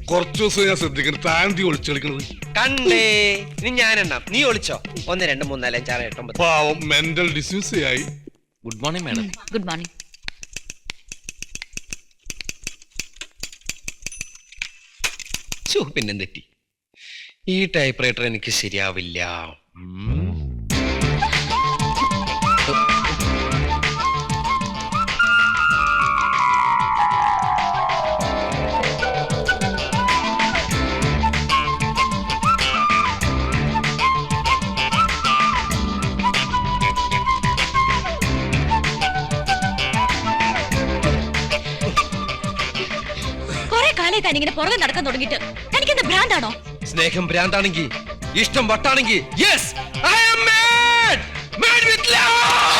കുറച്ചു ദിവസം ഞാൻ ശ്രദ്ധിക്കണം. താന്തി ഒളിച്ചെടുക്കണത് കണ്ടേ. ഇനി ഞാനെണ്ണാം, നീ ഒളിച്ചോ. 1 2 3 4 5 6 7 9. പാവം മെന്റൽ ഡിസ്യൂസ് ആയി. Good morning madam. Good morning. പിന്നെം തെറ്റി. ഈ ടൈപ്പ് റൈറ്റർ എനിക്ക് ശരിയാവില്ല. ഇങ്ങനെ പുറകെ നടക്കാൻ തുടങ്ങിയിട്ട് എനിക്കെന്താ ഭ്രാന്താണോ? സ്നേഹം ഭ്രാന്താണെങ്കിൽ, ഇഷ്ടം വട്ടാണെങ്കിൽ, yes I am mad, mad with love.